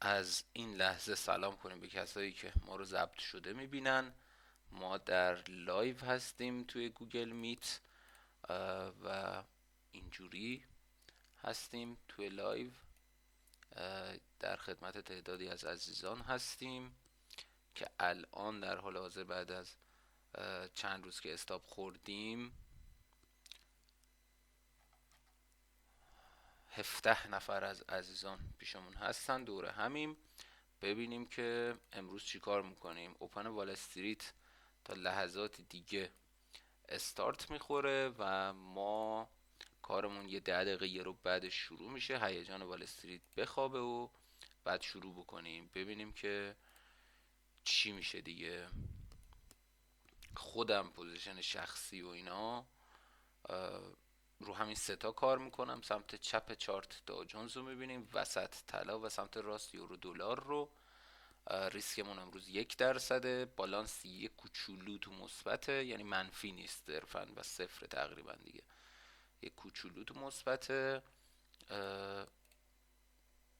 از این لحظه سلام کنیم به کسایی که ما رو ضبط شده میبینن. ما در لایو هستیم توی گوگل میت و اینجوری هستیم توی لایو. در خدمت تعدادی از عزیزان هستیم که الان در حال حاضر بعد از چند روز که استاپ خوردیم 17 نفر از عزیزان پیشمون هستن دور همیم. ببینیم که امروز چی کار میکنیم. اوپن وال استریت تا لحظات دیگه استارت میخوره و ما کارمون یه 10 دقیقه یه رو بعدش شروع میشه. هیجان وال استریت بخوابه و بعد شروع بکنیم ببینیم که چی میشه دیگه. خودم پوزیشن شخصی و اینا رو همین ستا کار میکنم. سمت چپ چارت داو جونز رو میبینیم، وسط طلا و سمت راست یورو دلار رو. ریسکمون امروز 1%، بالانس یک کوچولو تو مثبته، یعنی منفی نیست صرفا و صفر تقریبا دیگه، یک کوچولو تو مثبته.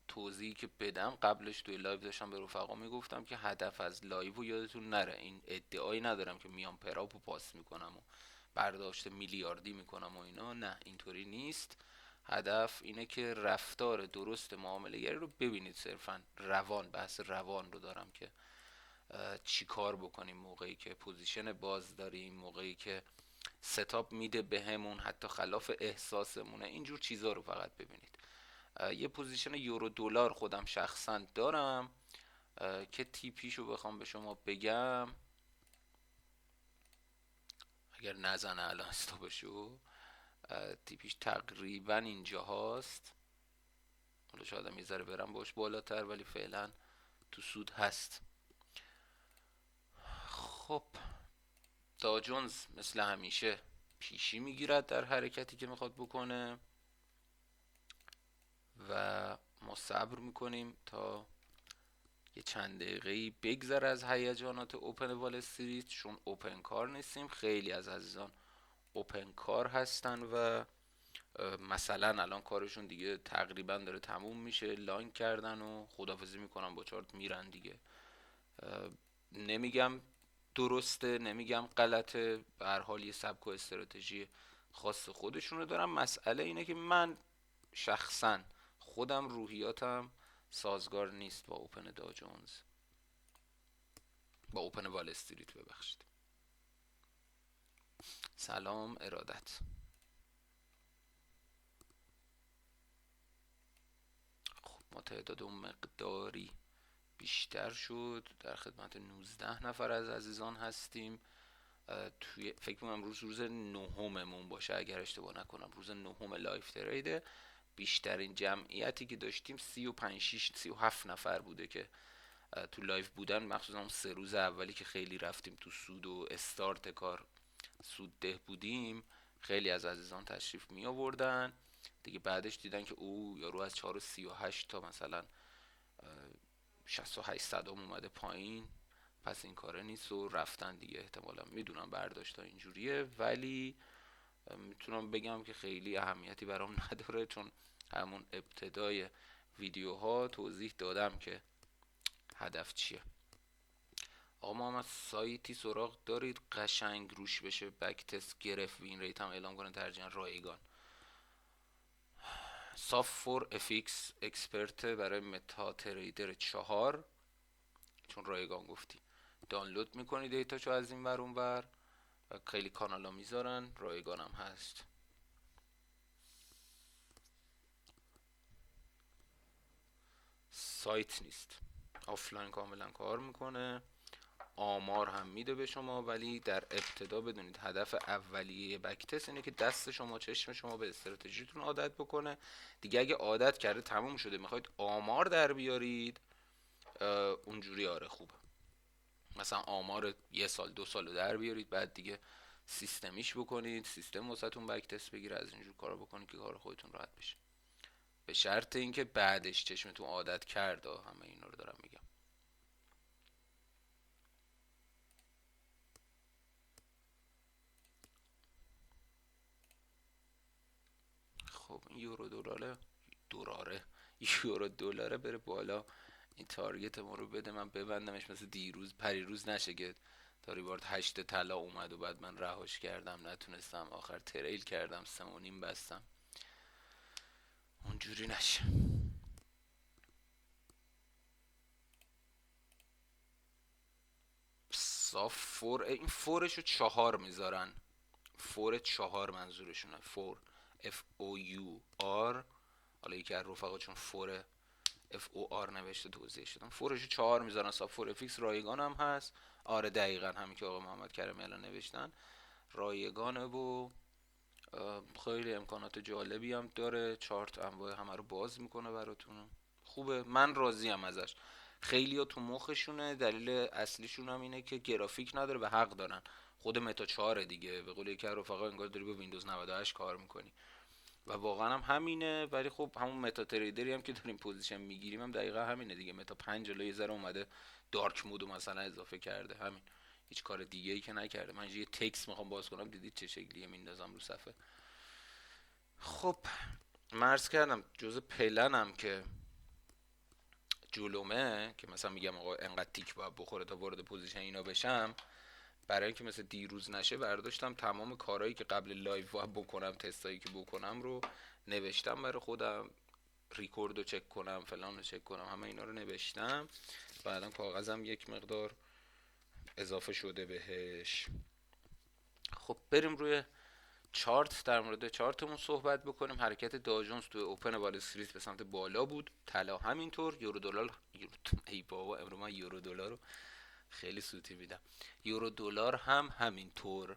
توضیحی که بدم قبلش توی لایو داشتم به رفقا میگفتم که هدف از لایو رو یادتون نره. این ادعایی ندارم که میام پراپ پاس میکنم و برداشت میلیاردی میکنم و اینا، نه اینطوری نیست. هدف اینه که رفتار درست معامله گری رو ببینید. صرفا روان، بحث روان رو دارم که چی کار بکنیم موقعی که پوزیشن باز داریم، موقعی که ستاپ میده بهمون حتی خلاف احساسمونه. اینجور چیزا رو فقط ببینید. یه پوزیشن یورو دلار خودم شخصا دارم که تیپیشو بخوام به شما بگم، اگر نزنه الان استاپشو، تیپیش تقریبا اینجا هاست. حالا شاید هم یه ذره برم باش بالاتر ولی فعلا تو سود هست. خب داو جونز مثل همیشه پیشی میگیرد در حرکتی که میخواد بکنه و ما صبر میکنیم تا یه چند دقیقه‌ای بگذره از هیجانات اوپن وال استریت، چون اوپن کار نیستیم. خیلی از عزیزان اوپن کار هستن و مثلا الان کارشون دیگه تقریبا داره تموم میشه، لانک کردن و خدافزی میکنن با چارت میرن دیگه. نمیگم درسته، نمیگم غلطه، به هر حال یه سبک و استراتژی خاص خودشونو دارم. مسئله اینه که من شخصا خودم روحیاتم سازگار نیست با اوپن داو جونز، با اوپن وال استریت ببخشید. سلام ارادت. خب ما تعداد اون مقداری بیشتر شد، در خدمت 19 نفر از عزیزان هستیم. توی فکر کنم امروز روز نهممون باشه اگر اشتباه نکنم، روز نهم لایف تریده. بیشترین جمعیتی که داشتیم 35 6 37 نفر بوده که تو لایف بودن، مخصوصا اون 3 روز اولی که خیلی رفتیم تو سود و استارت کار سود ده بودیم. خیلی از عزیزان تشریف می آوردن دیگه. بعدش دیدن که او یارو از 4.38 تا مثلا 68 صدام اومده پایین، پس این کاره نیست و رفتن دیگه. احتمالا میدونم برداشت اینجوریه ولی میتونم بگم که خیلی اهمیتی برام نداره، چون همون ابتدای ویدیوها توضیح دادم که هدف چیه. آقا محمد سایتی سراغ دارید قشنگ روش بشه بک تست گرفت، وین ریت هم اعلام کنه، ترجیحاً رایگان. صاف فور افیکس اکسپرت برای متا تریدر 4، چون رایگان گفتی دانلود میکنی دیتاشو از این ور اون ور و خیلی کانالا میذارن، رایگان هم هست. سایت نیست، آفلاین کاملا کار میکنه. آمار هم میده به شما، ولی در ابتدا بدونید هدف اولیه بک تست اینه که دست شما، چشم شما به استراتژیتون عادت بکنه دیگه. اگه عادت کرده تموم شده، میخواید آمار در بیارید اونجوری آره خوبه. مثلا آمار 1 سال 2 سال رو در بیارید، بعد دیگه سیستمیش بکنید، سیستم واسهتون بک تست بگیره، از اینجور کارا بکنید که کار خودتون راحت بشه، به شرط اینکه بعدش چشمتون عادت کرده. همه اینا رو دارم میگم. خب این یورو دلاره یورو دلاره بره بالا این تارگت ما رو بده من ببندمش، مثل دیروز پریروز نشه که تا ریوارد 8 طلا اومد و بعد من رهاش کردم نتونستم، آخر تریل کردم 3.5 بستم، اونجوری نشه. صاف فور، این فورشو 4 میذارن، فور 4 منظورشونه، فور اف او یو آر، حالا یکی از رفقا چون فور اف او آر نوشته توضیح شدم، فورشو 4 میذارن. صاف فور افیکس رایگان هم هست، آره دقیقا همین که آقا محمد کریمی الان نوشتن رایگانه و خیلی امکانات جالبی هم داره، چارت انواع همه رو باز میکنه براتون، خوبه، من راضی ام ازش. خیلی ها تو مخشونه، دلیل اصلیشون هم اینه که گرافیک نداره و حق دارن، خود متا 4 دیگه، به قول یکی از رفقا انگار داری با ویندوز 98 کار میکنی و واقعا هم همینه. ولی خب همون متا تریدری هم که داریم پوزیشن میگیریم هم دقیقا همینه دیگه، متا 5 جلو یه ذره اومده دارک مود مثلا اضافه کرده، همین، هیچ کار دیگه ای که نکرده. من یه تکست میخوام باز کنم دیدید چه شکلیه میندازم رو صفحه. خب مرز کردم جزء پلنم که جلومه، که مثلا میگم آقا انقدر تیک باید بخوره تا وارد پوزیشن اینا بشم، برای اینکه مثل دیروز نشه برداشتم تمام کارهایی که قبل لایو باید بکنم، تستایی که بکنم رو نوشتم برای خودم، ریکورد رو چک کنم، فلان رو چک کنم، همه اینا رو نوشتم و الان کاغذم یک مقدار اضافه شده بهش. خب بریم روی چارت، در مورد چارتمون صحبت بکنیم. حرکت داجونز تو اوپن وال استریت به سمت بالا بود، طلا همینطور، یورو دلار ای بابا امروز من یورو دلار رو خیلی سوتی میدم، یورو دلار هم همینطور،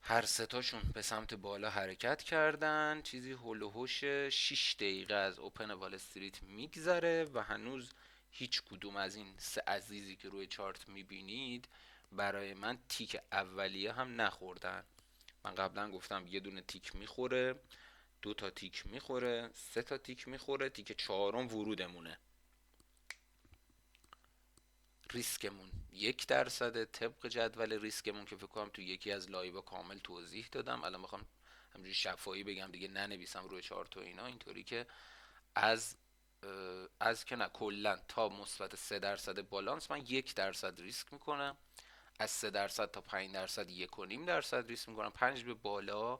هر ستاشون به سمت بالا حرکت کردن. چیزی هول و هوش 6 دقیقه از اوپن وال استریت میگذره و هنوز هیچ کدوم از این سه عزیزی که روی چارت میبینید برای من تیک اولیه هم نخوردن. من قبلا گفتم یه دونه تیک میخوره، دو تا تیک میخوره، سه تا تیک میخوره، تیک چهارم ورودمونه. ریسکمون 1% طبق جدول ریسکمون که فکر کنم تو یکی از لایو کامل توضیح دادم، الان میخوام همجوری شفاهی بگم دیگه ننویسم روی چارت و اینا، اینطوری که از که نه کلا تا مثبت 3% بالانس من 1% ریسک میکنم، از 3% تا 5% 1.5% ریسک میکنم، 5 به بالا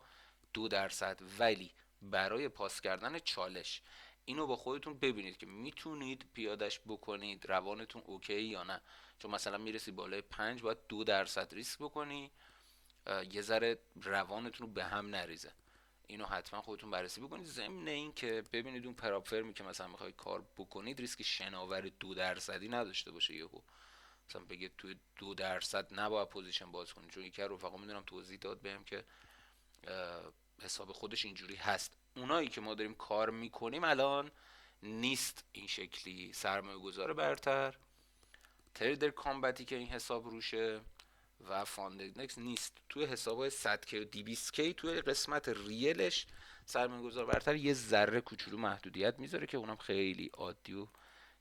2%. ولی برای پاس کردن چالش اینو با خودتون ببینید که میتونید پیادش بکنید، روانتون اوکی یا نه، چون مثلا میرسی بالای 5 باید 2% ریسک بکنی، یه ذره روانتون رو به هم نریزه. اینو حتما خودتون بررسی بکنید. ضمن این که ببینید اون پراپ فرمی که مثلا میخواید کار بکنید ریسک شناور 2% نداشته باشه، یهو مثلا بگه توی 2% نباید پوزیشن باز کنید، چون یکی از رفقا میدونم توضیح داد بهم که حساب خودش اینجوری هست. اونایی که ما داریم کار میکنیم الان نیست این شکلی، سرمایه گذار برتر، تریدر کامبتی که این حساب روشه و فاندنکس نیست. توی حساب 100K و 200K توی قسمت ریلش سرمایه گذار برتر یه ذره کوچولو محدودیت میذاره که اونم خیلی عادی و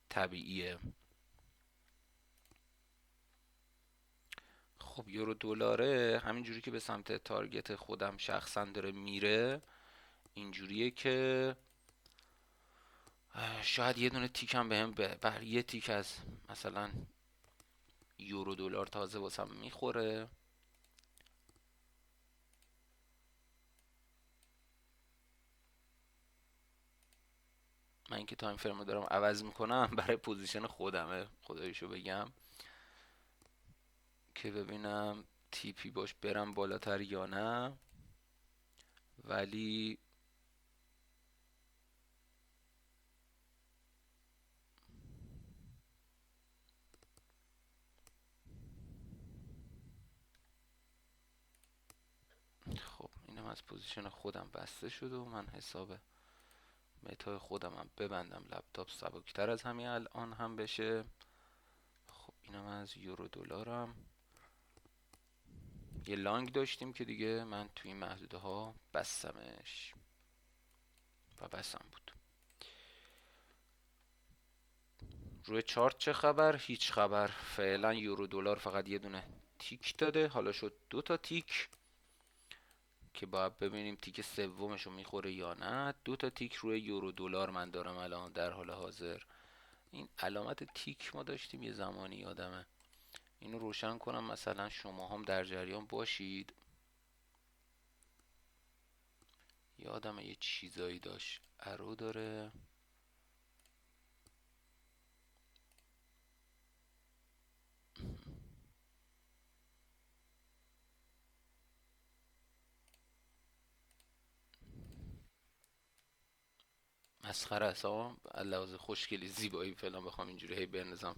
طبیعیه. خب یورو دلاره همینجوری که به سمت تارگت خودم شخصا داره میره، اینجوریه که شاید یه دونه تیک هم بهم بر یه تیک از مثلا یورو دلار تازه واسم میخوره. من اینکه تایم فرمو دارم عوض میکنم برای پوزیشن خودمه خدایشو بگم، که ببینم تیپی باش برم بالاتر یا نه. ولی خب اینم از پوزیشن خودم بسته شد و من حساب متای خودم هم ببندم، لپتاپ سبکتر از همین الان هم بشه. خب اینم از یورو دلارم، یه لانگ داشتیم که دیگه من توی این محدوده ها بستمش و بسم بود. روی چارت چه خبر؟ هیچ خبر فعلا. یورو دلار فقط یه دونه تیک داده، حالا شد 2 تا تیک که باید ببینیم تیک سومش رو میخوره یا نه. 2 تا تیک روی یورو دلار من دارم الان در حال حاضر این علامت تیک ما داشتیم یه زمانی، یادمه. اینو روشن کنم مثلا شما هم در جریان باشید. یادمه یه چیزایی داشت، ارو داره. مسخره است ها، لحاظ خوشگلی زیبایی فعلا بخوام اینجوری هی بنظام،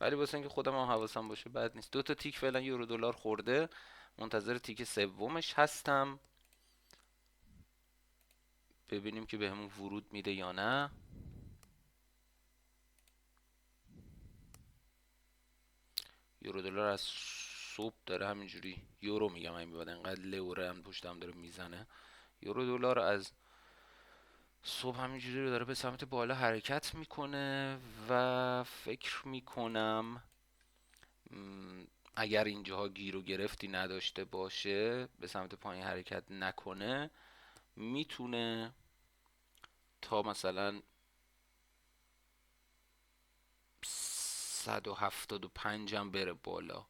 ولی واسه اینکه خودم هم حواسم باشه بد نیست. دو تا تیک فعلا یورو دلار خورده، منتظر تیک سومش هستم ببینیم که بهمون ورود میده یا نه. یورو دلار از صبح داره همینجوری، یورو میگم این بعد انقدر لوره هم پشتم داره میزنه. یورو دلار از صبح همینجوری رو داره به سمت بالا حرکت میکنه و فکر میکنم اگر اینجاها گیر و گرفتی نداشته باشه، به سمت پایین حرکت نکنه، میتونه تا مثلا 175 هم بره بالا.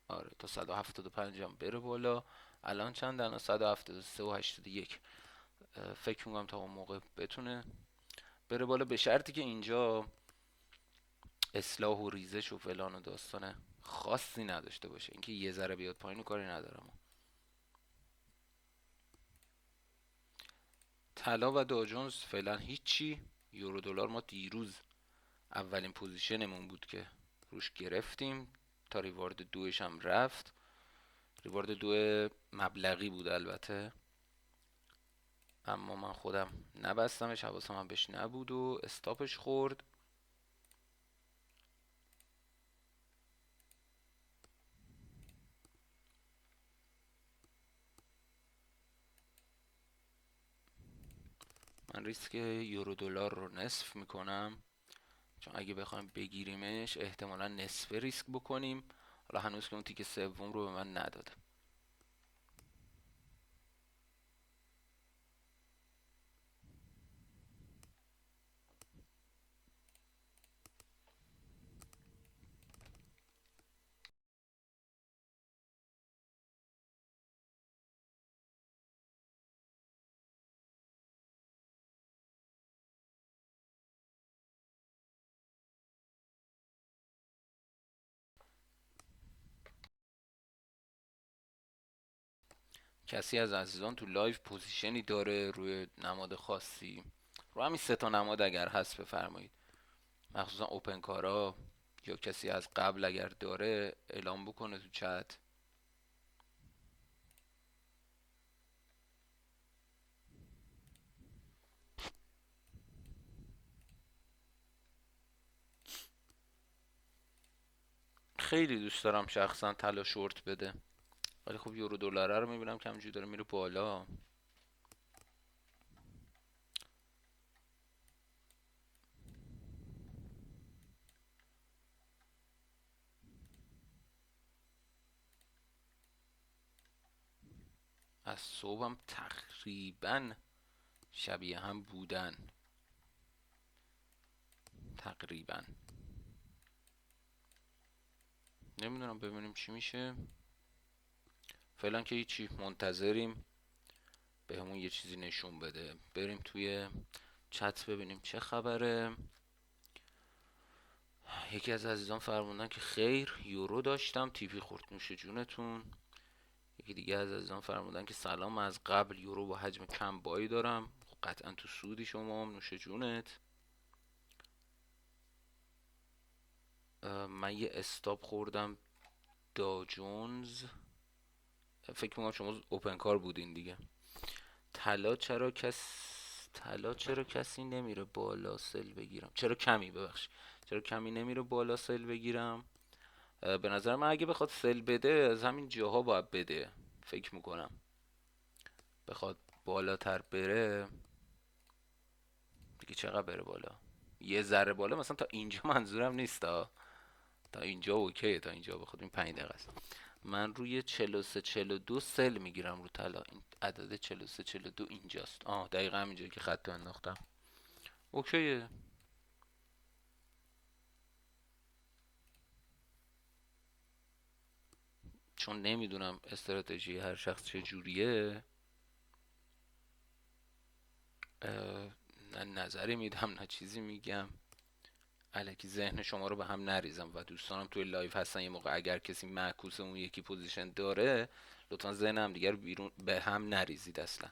آره تا 175 هم بره بالا. الان چند؟ الان 173 و 81. فکر میکنم تا اون موقع بتونه بره بالا، به شرطی که اینجا اصلاح و ریزش و فلان و داستان خاصی نداشته باشه. اینکه یه ذره بیاد پایین و کاری ندارم. طلا و داجونز فعلا هیچی. یورو دلار ما دیروز اولین پوزیشنمون بود که روش گرفتیم، تا ریوارد دوش هم رفت. ریوارد دو مبلغی بود البته، اما من خودم نبستمش، حواسم هم بهش نبود و استاپش خورد. من ریسک یورو دلار رو نصف میکنم، چون اگه بخوایم بگیریمش احتمالا نصف ریسک بکنیم. حالا هنوز که اون تیک سوم رو به من نداده. کسی از عزیزان تو لایو پوزیشنی داره روی نماد خاصی؟ رو همین سه تا نماد اگر هست بفرمایید، مخصوصا اوپن کارا، یا کسی از قبل اگر داره اعلام بکنه تو چت. خیلی دوست دارم شخصا طلا شورت بده، ولی خب یورو دلار رو میبینم که همینجوری داره میره بالا. از صبحم تقریبا شبیه هم بودن، تقریبا. نمیدونم ببینیم چی میشه. فعلا که هیچی، منتظریم بهمون یه چیزی نشون بده. بریم توی چت ببینیم چه خبره. یکی از عزیزان فرمودن که خیر یورو داشتم تیپی خورد، نوش جونتون. یکی دیگه از عزیزان فرمودن که سلام، از قبل یورو با حجم کم بایی دارم. خب قطعا تو سودی شما هم، نوش جونت. من یه استاپ خوردم داجونز، فکر میکنم شما اوپن کار بودین دیگه. طلا چرا طلا چرا کسی نمیره بالا سل بگیرم؟ چرا کمی، ببخش، چرا کمی نمیره بالا سل بگیرم؟ به نظر من اگه بخواد سل بده از همین جاها باید بده. فکر میکنم بخواد بالاتر بره دیگه، چقدر بره بالا؟ یه ذره بالا مثلا تا اینجا منظورم نیست تا اینجا اوکیه، تا اینجا بخواد این 5 دقیقه است. من روی 43 42 سل میگیرم رو طلا. این عدد 43 42 اینجاست. دقیقا همینجایی که خط انداختم. اوکیه. چون نمیدونم استراتژی هر شخص چه جوریه، نه نظری میدم نه چیزی میگم، الکی ذهن شما رو به هم نریزم. و دوستانم توی لایف هستن یه موقع اگر کسی معکوس اون یکی پوزیشن داره، لطفا ذهن هم دیگر بیرون به هم نریزید اصلا.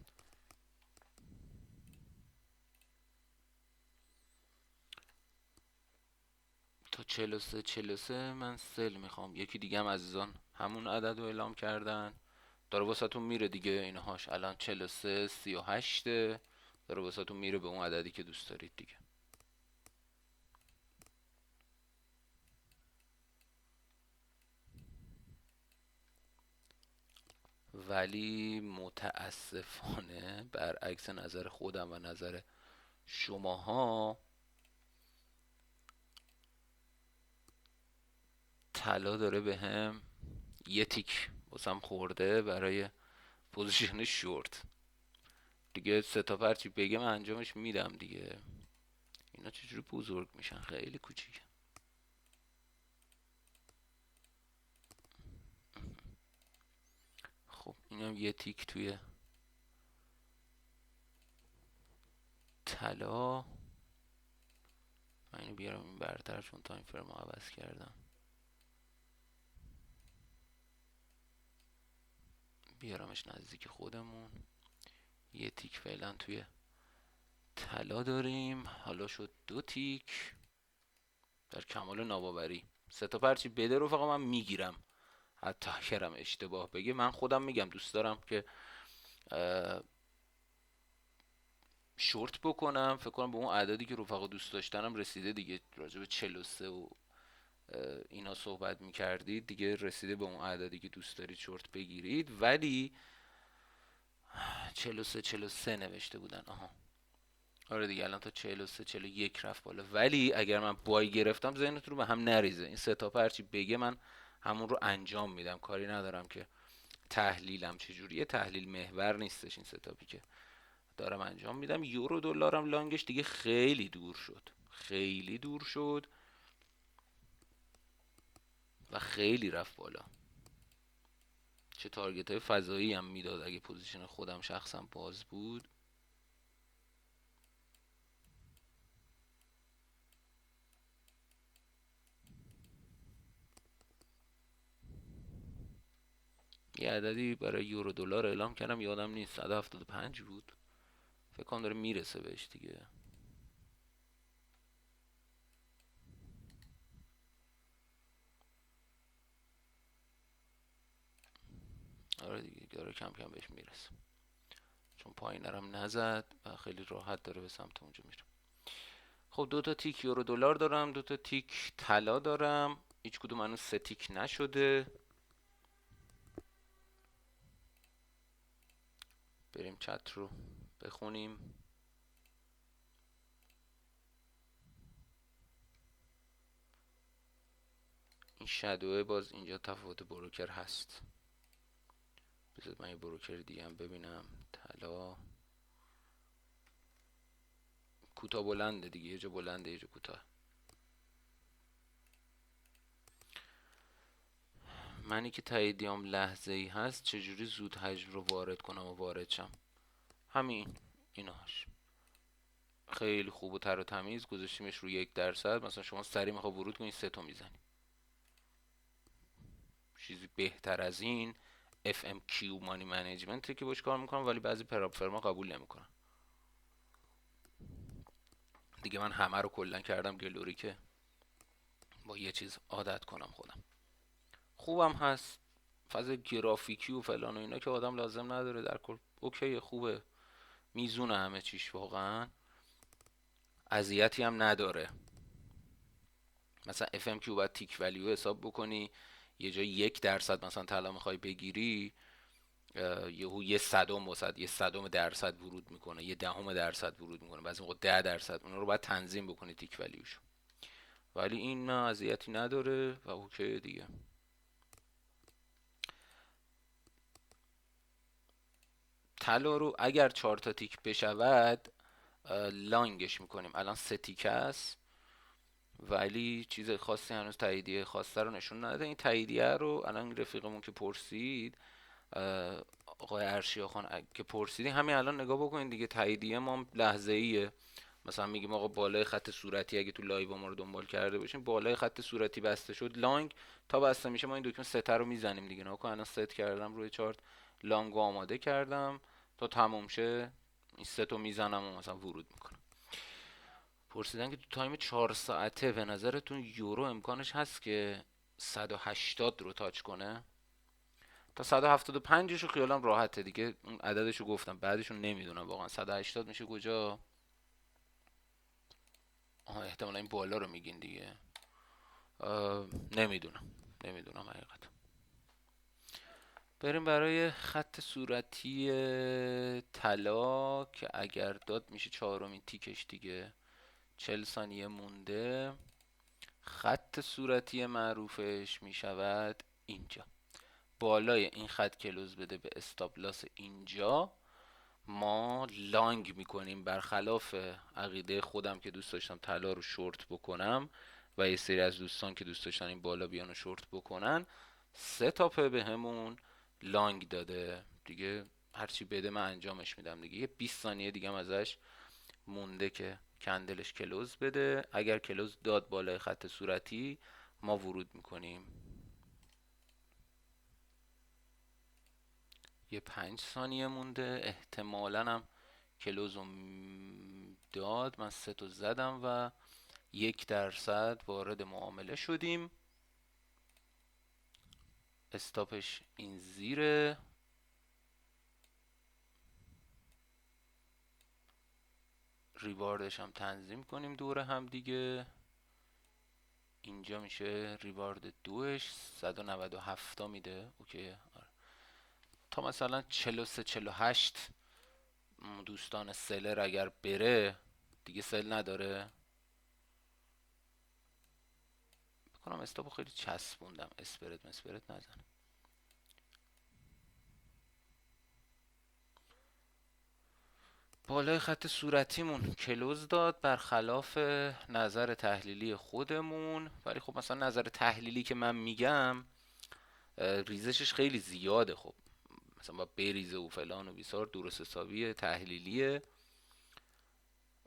تا 43 من سل میخوام. یکی دیگه هم عزیزان همون عدد رو اعلام کردن، داره واسهتون میره دیگه اینهاش. الان 43 38 داره واسهتون میره به اون عددی که دوست دارید دیگه. ولی متاسفانه برعکس نظر خودم و نظر شماها، طلا داره به هم یه تیک واسم خورده برای پوزیشن شورت دیگه. سه تا پرچی بگه من انجامش میدم دیگه. اینا چجوری بزرگ میشن؟ خیلی کوچیک. خب اینم یه تیک توی طلا. من اینو بیارم این برتر چون تایم فرم عوض کردم. بیارمش نزدیک خودمون. یه تیک فعلا توی طلا داریم. حالا شد دو تیک. در کمال ناباوری سه تا پرچی بده رو فقط من میگیرم. حتی اگرم اشتباه بگه من خودم میگم دوست دارم که شورت بکنم. فکر کنم به اون عددی که رفقا دوست داشتنم رسیده دیگه. راجع به 43 و اینا صحبت میکردید دیگه، رسیده به اون عددی که دوست دارید شورت بگیرید. ولی 43 نوشته بودن. آها آره دیگه، الان تا 43 41 رفت بالا. ولی اگر من بای گرفتم ذهنتون رو به هم نریزه. این سه تا هرچی بگه من همون رو انجام میدم. کاری ندارم که تحلیلم چجوریه، تحلیل محور نیستش. این ستاپی که دارم انجام میدم. یورو دلارم لانگش دیگه خیلی دور شد، خیلی دور شد و خیلی رفت بالا. چه تارگت های فضایی هم میداد اگه پوزیشن خودم شخصم باز بود. یه عددی برای یورو دلار اعلام کردم یادم نیست، 175 بود فکر کنم. داره میرسه بهش دیگه. آره دیگه داره کم کم بهش میرسه، چون پایین نرم نزد و خیلی راحت داره به سمت اونجا میره. خب دو تا تیک یورو دلار دارم، دو تا تیک طلا دارم. هیچ کدوم هنوز سه تیک نشده. بریم چت رو بخونیم. این شادوه باز اینجا تفاوت بروکر هست. بذارید من یه بروکر دیگه هم ببینم. طلا کوتاه بلنده دیگه، یه جا بلنده یه جا کوتاه. منی که تاییدیام لحظه ای هست چجوری زود حجم رو وارد کنم و وارد شم؟ همین ایناش خیلی خوب و تر و تمیز گذاشتیمش رو 1%. مثلا شما سری میخوای ورود کنی 3 تا میزنی. چیزی بهتر از این FMQ مانی منیجمنت که باش کار میکنم، ولی بعضی پراپ فرما قبول نمیکنن دیگه. من همه رو کلا کردم گلوری که با یه چیز عادت کنم خودم. خوبم هست. فاز گرافیکی و فلان و اینا که آدم لازم نداره در کل. اوکی خوبه، میزونه همه چیش واقعا. اذیتی هم نداره. مثلا FMQ باید تیک ولیو حساب بکنی. یه جای 1% مثلا طلا میخوای بگیری، یهو یه صدم واسد، یه صدم درصد ورود میکنه، یه دهم درصد ورود میکنه، بعضی موقع 10%. اون رو باید تنظیم بکنی تیک ولیوشو. ولی این نه اذیتی نداره و اوکی دیگه. طلا رو اگر 4 تا تیک بشود لانگش میکنیم. الان 3 تیک است. ولی چیز خاصی هنوز تاییدیه خواسته رو نشون نداده. این تاییدیه رو الان رفیقمون که پرسید، آقای ارشیا که پرسیدی، همین الان نگاه بکنید دیگه، تاییدیه ما لحظه ایه. مثلا میگیم آقا بالای خط صورتی، اگه تو لایو ما رو دنبال کرده باشیم، بالای خط صورتی بسته شد لانگ، تا بسته میشه ما این دکمه ست رو میزنیم دیگه. نکن الان ست کردم روی چارت، لانگ آماده کردم، تا تموم شه این ست رو میزنم و مثلا ورود میکنم. پرسیدن که تو تایم 4 ساعته به نظرتون یورو امکانش هست که 180 رو تاچ کنه؟ تا 175 رو خیالم راحته دیگه، اون عددشو گفتم، بعدشون نمیدونم واقعا. 180 میشه کجا؟ احتمالا این بالا رو میگین دیگه. نمیدونم، نمیدونم حقیقت. بریم برای خط صورتی طلا که اگر داد میشه چهارمین تیکش دیگه. 40 ثانیه مونده. خط صورتی معروفش میشود اینجا. بالای این خط کلوز بده به استاپلاس اینجا، ما لانگ میکنیم. برخلاف عقیده خودم که دوست داشتم طلا رو شورت بکنم و یه سری از دوستان که دوست داشتن این بالا بیان و شورت بکنن، 3 تا به همون لانگ داده دیگه. هرچی بده من انجامش میدم دیگه. یه 20 ثانیه دیگه هم ازش مونده که کندلش کلوز بده. اگر کلوز داد بالای خط صورتی، ما ورود میکنیم. یه 5 ثانیه مونده، احتمالاً هم کلوزو داد. من 3 تا زدم و 1% وارد معامله شدیم. استاپش این زیره. ریواردش هم تنظیم کنیم دور هم دیگه. اینجا میشه ریوارد دوش 197 میده. اوکی. آره. تا مثلا 43 48 دوستان سلر اگر بره دیگه، سل نداره بکنم. استاپو خیلی چسبوندم، اسپرت نزنه. بالای خط صورتیمون کلوز داد برخلاف نظر تحلیلی خودمون. ولی خب مثلا نظر تحلیلی که من میگم ریزشش خیلی زیاده. خب مثلا با بریزه و فلان و بیسار، درست حسابی تحلیلیه.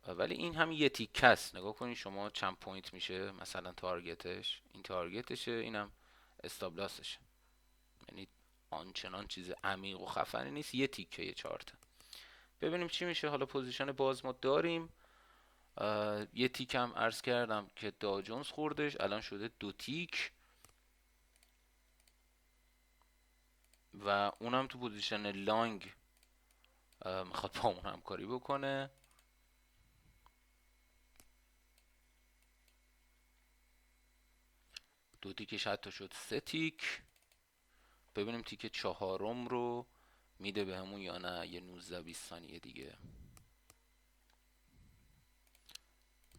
ولی این هم یه تیکه است. نگاه کنید شما چند پوینت میشه مثلا تارگتش. این تارگتشه، اینم استابلاسشه. یعنی آنچنان چیز عمیق و خفنی نیست، یه تیکه یه چارته. ببینیم چی میشه. حالا پوزیشن باز ما داریم. یه تیک هم عرض کردم که داو جونز خوردش، الان شده 2 تیک و اونم تو پوزیشن لانگ میخواد با اون همکاری بکنه. دو تیکش حتی شد 3 تیک. ببینیم تیک چهارم رو میده به همون یا نه. یه 19-20 ثانیه دیگه.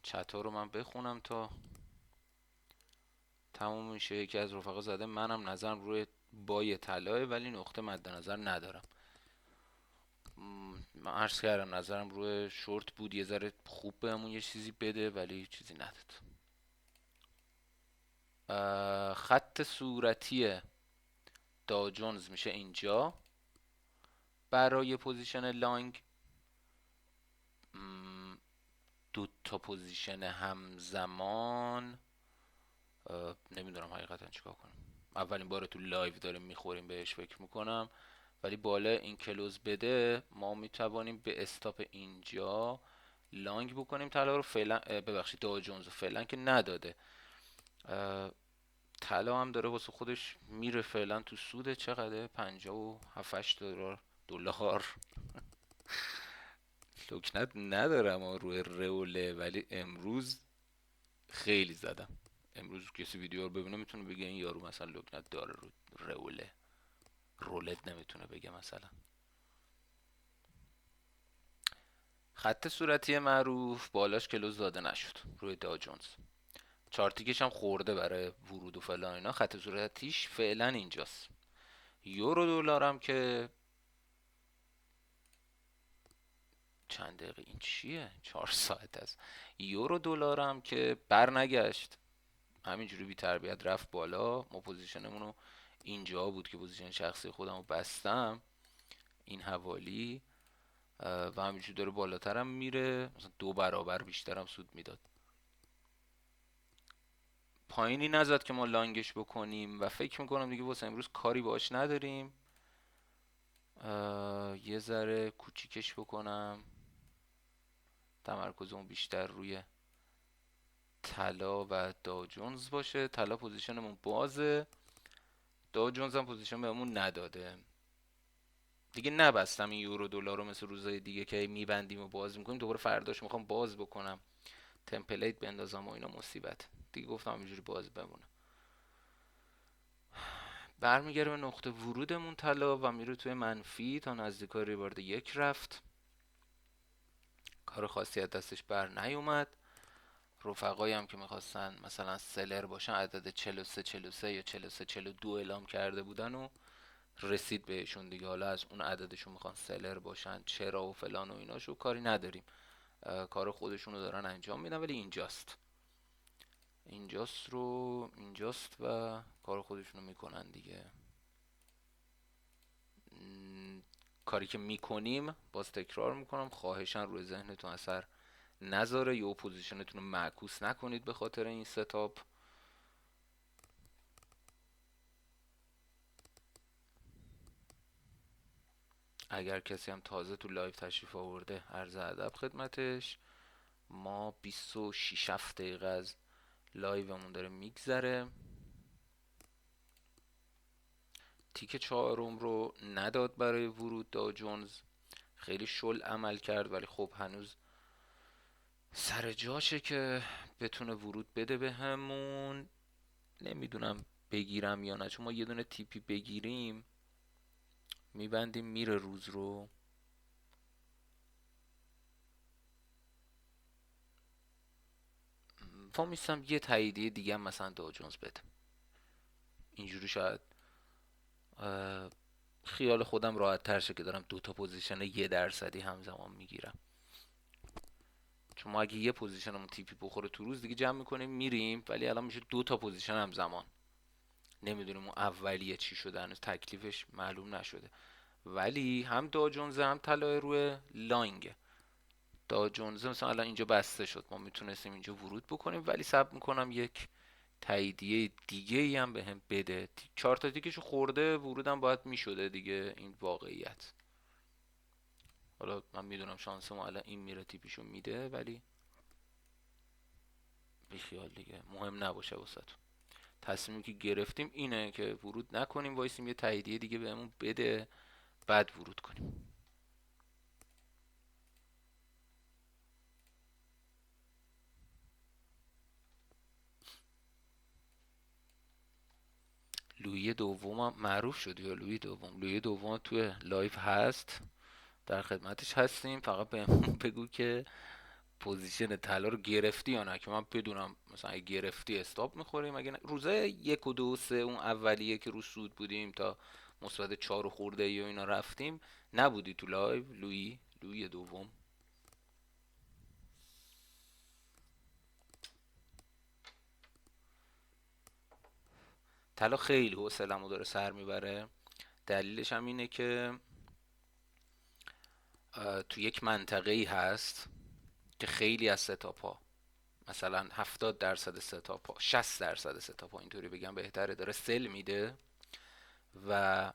چتا رو من بخونم تا تموم میشه. یکی از رفقا زده منم نظرم روی بای طلاه ولی نقطه مد نظر ندارم. من عرض کردم نظرم روی شورت بود، یه ذره خوب بهمون یه چیزی بده ولی چیزی نداد. خط صورتی داو جونز میشه اینجا برای پوزیشن لانگ. 2 تا پوزیشن همزمان. نمیدونم حقیقتا چیکار کنم. اولین بار تو لایو داریم میخوریم بهش فکر میکنم. ولی بالا این کلوز بده ما میتوانیم به استاپ اینجا لانگ بکنیم طلا رو. فعلا ببخشید داو جونز رو فعلا که نداده. طلا هم داره واسه خودش میره فعلا تو سود چقدره؟ 57-8 دلار. لکنت ندارم روی روله ولی امروز خیلی زدم. امروز کسی ویدیو رو ببینه میتونه بگه این یارو مثلا لکنت داره رو روله. رولت نمیتونه بگه مثلا. خط صورتی معروف بالاش کلوز داده نشد روی داو جونز. چارتیکش هم خورده برای ورود و فلان اینا. خط صورتیش فعلا اینجاست. یورو دلارم که چند دقیقه این چیه؟ 4 ساعت است. یورو دلارم که بر نگشت، همینجوری بی تربیت رفت بالا. ما پوزیشنمون رو اینجا بود که پوزیشن شخصی خودم رو بستم این حوالی، و همینجوری داره بالاترم میره، مثلا 2 برابر بیشترم سود میداد. پایینی نزد که ما لانگش بکنیم و فکر میکنم دیگه واسه امروز کاری باش نداریم. یه ذره کوچیکش بکنم، تمرکزمون بیشتر روی طلا و داو باشه. طلا پوزیشنمون بازه، داو جونز هم پوزیشن بهمون نداده. دیگه نبستم این یورو دلار رو مثل روزهای دیگه که میبندیم و باز میکنیم. دوباره فرداش میخوام باز بکنم، تمپلیت بندازم و اینا مصیبت. دیگه گفتم اینجوری باز بمونه. برمیگره به نقطه ورودمون طلا و میره توی منفی تا نزدیکای ریوارد 1 رفت. کار خاصی از دستش بر نیومد. رفقایی هم که میخواستن مثلا سلر باشن عدد 43 43 یا 43 42 اعلام کرده بودن و رسید بهشون دیگه. حالا از اون عددشون میخوان سلر باشن چرا و فلان و ایناشو کاری نداریم، کار خودشونو دارن انجام میدن. ولی اینجاست و کار خودشونو میکنن دیگه. کاری که میکنیم باز تکرار میکنم، خواهشن روی ذهنتون اثر نذاره یا اپوزیشنتون رو معکوس نکنید به خاطر این ستاپ. اگر کسی هم تازه تو لایو تشریف آورده عرض ادب خدمتش. ما 26 دقیقه از لایومون داره میگذره. تیک 4 رو نداد برای ورود داو جونز، خیلی شل عمل کرد ولی خب هنوز سر جاشه که بتونه ورود بده بهمون. نمیدونم بگیرم یا نه، چون ما یه دونه تیپی بگیریم میبندیم میره روز رو. میستم یه تاییدیه دیگه هم مثلا داو جونز بده، اینجوری شاید خیال خودم راحت تر شه که دارم 2 تا پوزیشن 1% همزمان میگیرم. چون ما اگه یه پوزیشنمون تیپی بخوره تو روز دیگه جمع میکنیم میریم، ولی الان میشه 2 تا پوزیشن همزمان. نمیدونیم اون اولیه چی شده، هنوز تکلیفش معلوم نشده. ولی هم داو جونز هم طلای روی لانگ. داو جونز مثلا الان اینجا بسته شد، ما میتونستیم اینجا ورود بکنیم، ولی صبر میکنم یک تاییدیه دیگه ای هم به هم بده. 4 تا تیکشو خورده، ورودم باید میشده دیگه، این واقعیت. حالا من میدونم شانس ما الان این میره تیپیشو میده، ولی بیخیال دیگه، مهم نباشه واسه. تصمیمی که گرفتیم اینه که ورود نکنیم، وایسیم یه تاییدیه دیگه بهمون بده بعد ورود کنیم. لویی دوم معروف شد یا لویی دوم توی لایف هست، در خدمتش هستیم. فقط بهمون بگو که پوزیشن طلا رو گرفتی یا نه، که من بدونم مثلا اگه گرفتی استاپ میخوریم، اگه نه روزه 1 و 2 و 3 اون اولیه که رو سود بودیم تا مثبت 4 خورده ای و اینا رفتیم. نبودی تو لایو لویی دوم؟ طلا خیلی حوصله‌مو داره سر میبره. دلیلش هم اینه که تو یک منطقه ای هست که خیلی از ستاپ ها، مثلا 70% ستاپ ها 60% ستاپ ها اینطوری بگم بهتره، داره سل میده و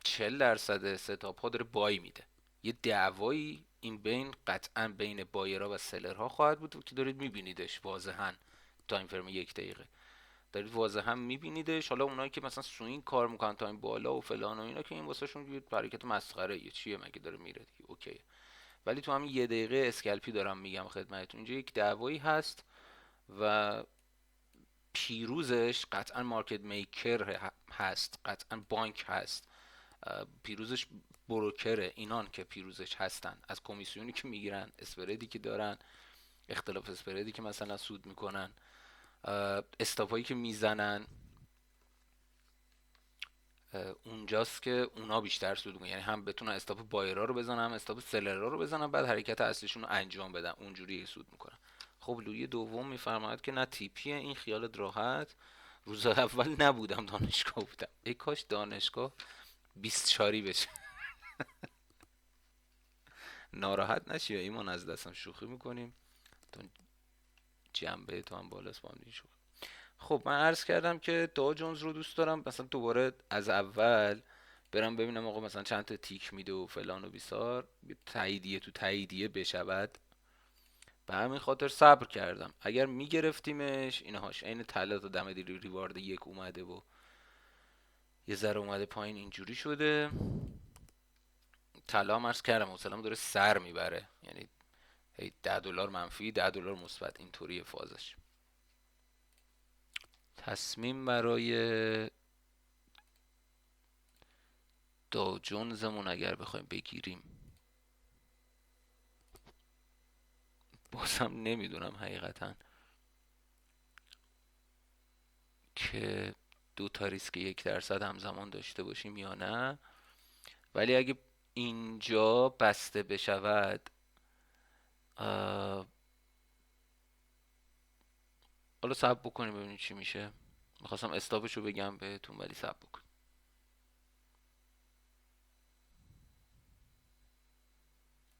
40% ستاپ ها داره بای میده. یه دعوایی این بین قطعا بین بایرها و سلرها خواهد بود که دارید میبینیدش واضحا. تایم فرم 1 دقیقه دارید واضحا میبینیدش. حالا اونایی که مثلا سوین کار میکنن تایم بالا و فلان و اینا که این واسه شون یه حرکت مسخره یه چیه مگه داره میره دیگه، اوکی. ولی تو همین 1 دقیقه اسکلپی دارم میگم خدمتتون، اینجا یک دعوایی هست و پیروزش قطعا مارکت میکر هست، قطعا بانک هست. پیروزش بروکره، اینان که پیروزش هستن از کمیسیونی که میگیرن، اسپردی که دارن، اختلاف اسپردی که مثلا سود میکنن، استاپایی که میزنن. اونجاست که اونا بیشتر سود میکنن، یعنی هم بتونن استاپ بایرا رو بزنن هم استاپ سلرها رو بزنن، بعد حرکت اصلیشون رو انجام بدن، اونجوری سود میکنن. خب لویی دوم میفرماید که نه تیپیه این، خیالت راحت. روز اول نبودم دانشگاه بودم، ای کاش دانشگاه 20 شاری بشه. ناراحت نشی یا ایمان، از دستم شوخی میکنیم، تو جنبه تو هم بالاست با هم دیگه شوخی. خب من عرض کردم که داو جونز رو دوست دارم، مثلا دوباره از اول برم ببینم آقا مثلا چند تا تیک میده و فلان و بیسار، تاییدیه تو تاییدیه بشود. به همین خاطر صبر کردم، اگر میگرفتیمش اینهاش عین طلا تا دم دی ریوارد یک اومده و یه ذره اومده پایین اینجوری شده. طلا هم عرض کردم حوصله‌مو داره سر میبره، یعنی هی $10 منفی $10 مثبت اینطوری فازش. تصمیم برای داو جونزمون اگر بخوایم بگیریم، بازم نمیدونم حقیقتا که دو تا ریسک 1% همزمان داشته باشیم یا نه، ولی اگه اینجا بسته بشود، حالا صبر بکنیم ببینیم چی میشه. میخواستم استاپش رو بگم بهتون ولی صبر بکن.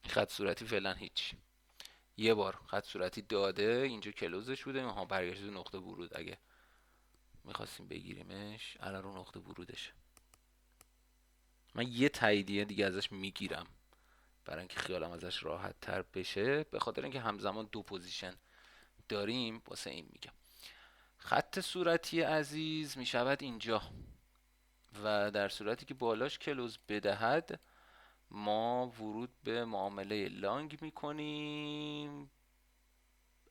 خط صورتی فعلا هیچ. یه بار خط صورتی داده اینجا کلوزش بوده، ها برگشت تو نقطه ورود، اگه میخواستیم بگیریمش الان رو نقطه ورودشه. من یه تاییدیه دیگه ازش میگیرم برای اینکه خیالم ازش راحت تر بشه، به خاطر اینکه همزمان دو پوزیشن داریم واسه این میگم. خط صورتی عزیز میشود اینجا و در صورتی که بالاش کلوز بدهد ما ورود به معامله لانگ میکنیم.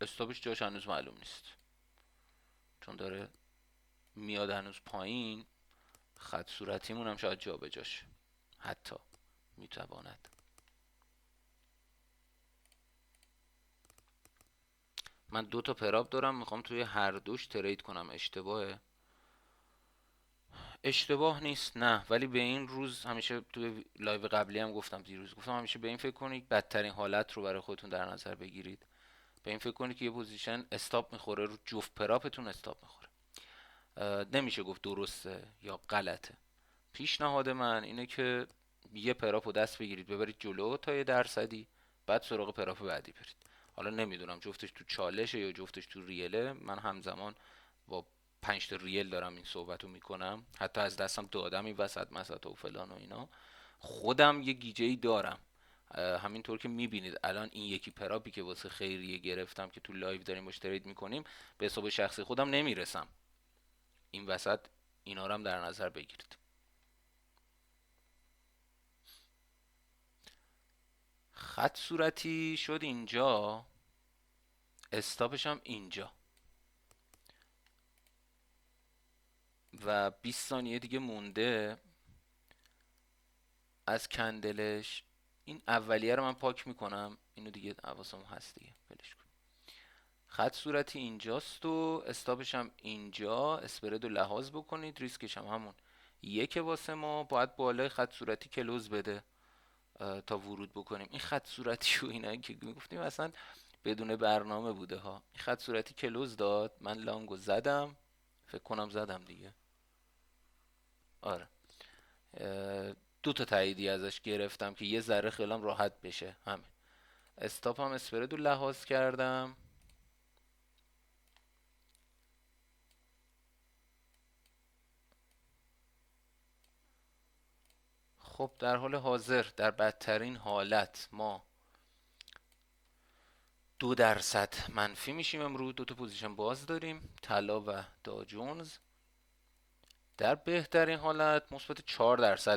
استاپش جاش هنوز معلوم نیست چون داره میاد هنوز پایین. خط صورتیمون هم شاید جا به جاش حتی میتواند. من دو تا پراب دارم، میخوام توی هر دوش ترید کنم. اشتباهه؟ اشتباه نیست نه، ولی به این روز همیشه توی لایو قبلی هم گفتم، دیروز گفتم همیشه به این فکر کنید بدترین حالت رو برای خودتون در نظر بگیرید. به این فکر کنید که یه پوزیشن استاپ میخوره رو جفت پراپتون استاپ میخوره. نمیشه گفت درسته یا غلطه. پیشنهاد من اینه که یه پراپو دست بگیرید ببرید جلو تا یه درصدی، بعد سراغ پراپ بعدی برید. حالا نمیدونم جفتش تو چالشه یا جفتش تو ریله، من همزمان با 5 تا ریل دارم این صحبت رو میکنم، حتی از دستم دادم این وسط مسط و فلان و اینا. خودم یه گیجه ای دارم، همینطور که میبینید الان این یکی پراپی که واسه خیریه گرفتم که تو لایو داریم باش ترید میکنیم، به حساب شخصی خودم نمیرسم. این وسط اینا رو هم در نظر بگیرید. خط صورتی شد اینجا، استاپش هم اینجا و 20 ثانیه دیگه مونده از کندلش. این اولیه رو من پاک میکنم، اینو دیگه حواسم هست دیگه ولش کن. خط صورتی اینجاست و استاپش هم اینجا. اسپرد رو لحاظ بکنید، ریسکش هم همون یک واسه ما، باید بالای خط صورتی کلوز بده تا ورود بکنیم. این خط صورتی و اینا که میگفتیم اصلا بدون برنامه بوده ها. این خط صورتی کلوز داد، من لانگو زدم، فکر کنم زدم دیگه. آره. دو تا تاییدی ازش گرفتم که یه ذره خیالم راحت بشه همین. استاپ هم اسپرد رو لحاظ کردم. خب در حال حاضر در بدترین حالت ما 2% منفی میشیم امروز. دو تا پوزیشن باز داریم، طلا و داجونز. در بهترین حالت مثبت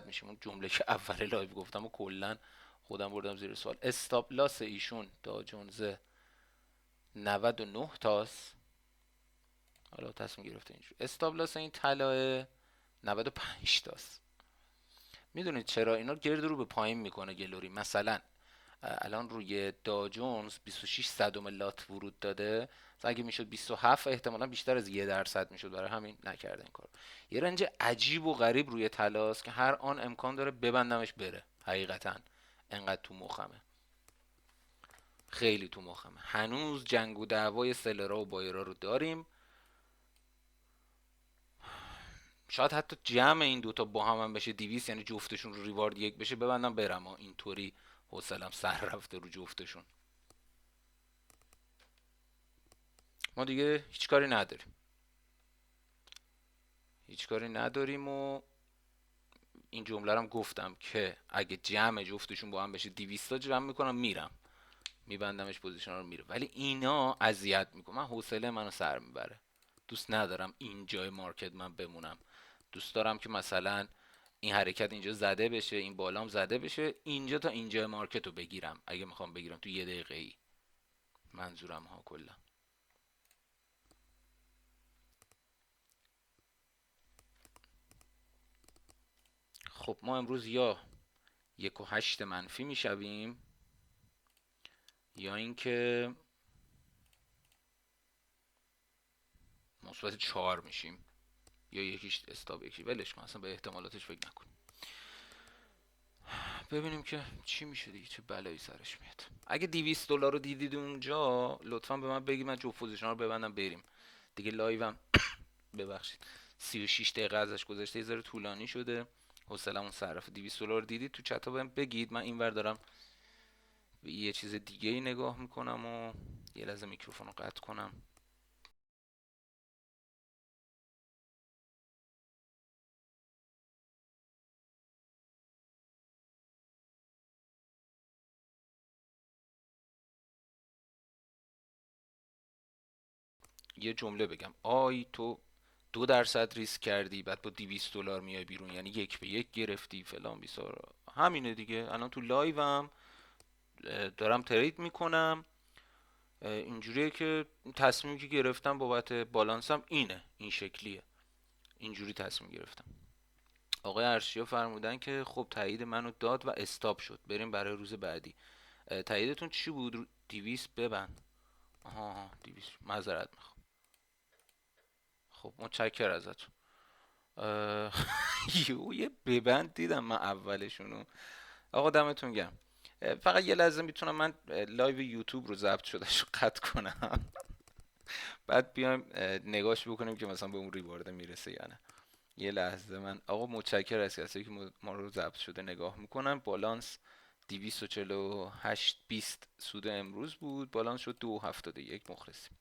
4% میشیم. اون جمله که اول لایو گفتم و کلا خودم بردم زیر سوال. استاپ لاس ایشون داجونز 99 تاست. حالا تصمیم گرفته اینجور. استاپ لاس این طلاه 95 تاست. میدونید چرا اینا گرد رو به پایین میکنه گلوری؟ مثلا الان روی داجونز 26 صدم لات ورود داده، اگه میشد 27 احتمالا بیشتر از 1% میشد، برای همین نکردن این کار. یه رنج عجیب و غریب روی طلاست که هر آن امکان داره ببندمش بره. حقیقتا انقدر تو مخمه، خیلی تو مخمه. هنوز جنگ و دعوای سلرا و بایرا رو داریم. شاید حتی جمع این دوتا با هم بشه 200، یعنی جفتشون رو ریوارد 1 بشه ببندم برم ها. اینطوری حوصلم سر رفته رو جفتشون. ما دیگه هیچ کاری نداریم، هیچ کاری نداریم. و این جمله رو هم گفتم که اگه جمع جفتشون با هم بشه 200 تا جمع میکنم میرم، میبندمش پوزیشن رو میره. ولی اینا اذیت میکنه، من حوصله منو سر میبره. دوست ندارم اینجای مارکت من بمونم. دوست دارم که مثلا این حرکت اینجا زده بشه، این بالام زده بشه، اینجا تا اینجا مارکت رو بگیرم اگه میخوام بگیرم تو 1 دقیقه ای. منظورم ها کلا. خب ما امروز یا 1.8 منفی میشویم، یا اینکه مثبت 4 میشیم، یا یکیش استاب یکی ولش کن، اصلا به احتمالاتش فکر نکن. ببینیم که چی میشه دیگه، چه بلایی سرش میاد. اگه $200 رو دیدید اونجا لطفا به من بگید، من جفت پوزیشن رو ببندم بریم دیگه. لایوم ببخشید 36 دقیقه ازش گذشته، یه ذره طولانی شده، حوصله‌مون سر رفت. $200 رو دیدید تو چت بهم بگید، من اینور دارم به یه چیز دیگه ای نگاه میکنم. و یه لحظه میکروفون رو قطع کنم. یه جمله بگم، آی تو 2% ریسک کردی بعد با $200 میای بیرون، یعنی 1 به 1 گرفتی فلان بیسار. همینه دیگه. الان تو لایوم دارم ترید میکنم، اینجوریه که تصمیمی که گرفتم بابت بالانسم اینه، این شکلیه، اینجوری تصمیم گرفتم. آقای ارشیا فرمودن که خب تایید منو داد و استاب شد، بریم برای روز بعدی. تاییدتون چی بود؟ 200 ببند. آها 200، معذرت میخوام. خب متشکر ازتون. یه ببند دیدم من اولشونو. آقا دمتون گرم. فقط یه لحظه میتونم من لایو یوتیوب رو ضبط شدهش رو قطع کنم بعد بیایم نگاش بکنیم که مثلا به اون ریوارد میرسه یا نه. یه لحظه من آقا متشکر از کسی که ما رو ضبط شده نگاه میکنن. بالانس 248.20 سود امروز بود، بالانس شد 2.71 مخلصیم.